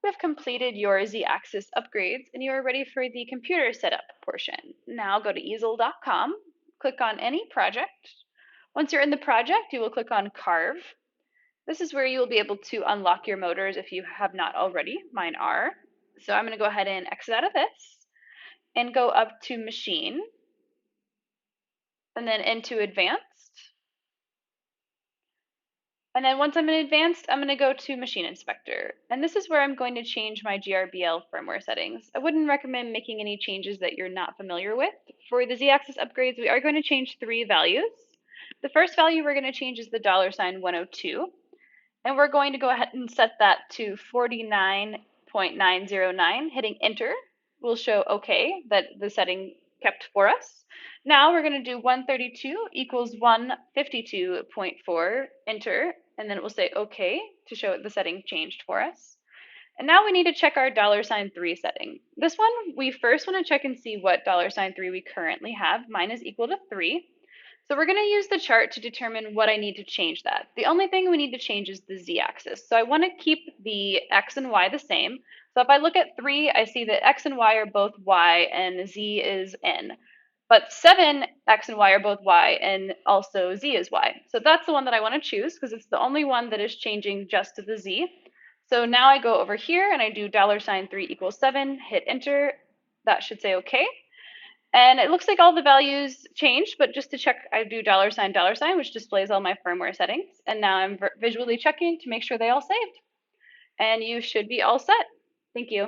have completed your Z-axis upgrades and you are ready for the computer setup portion. Now go to easel.com, click on any project. Once you're in the project, you will click on Carve. This is where you will be able to unlock your motors if you have not already. Mine are. So I'm going to go ahead and exit out of this and go up to Machine and then into Advanced. And then once I'm in Advanced, I'm going to go to Machine Inspector. And this is where I'm going to change my GRBL firmware settings. I wouldn't recommend making any changes that you're not familiar with. For the Z-axis upgrades, we are going to change 3 values. The first value we're going to change is the $102. And we're going to go ahead and set that to 49.909. Hitting Enter will show OK, that the setting kept for us. Now we're going to do 132 equals 152.4, Enter, and then it will say OK to show the setting changed for us. And now we need to check our $3 setting. This one, we first want to check and see what $3 we currently have. Mine is equal to 3. So we're going to use the chart to determine what I need to change that. The only thing we need to change is the z-axis. So I want to keep the x and y the same. So if I look at 3, I see that x and y are both y and z is n. But 7, x and y are both y and also z is y. So that's the one that I want to choose because it's the only one that is changing just to the z. So now I go over here and I do $3 equals 7, hit enter. That should say OK. And it looks like all the values changed, but just to check, I do $, which displays all my firmware settings. And now I'm visually checking to make sure they all saved. And you should be all set. Thank you.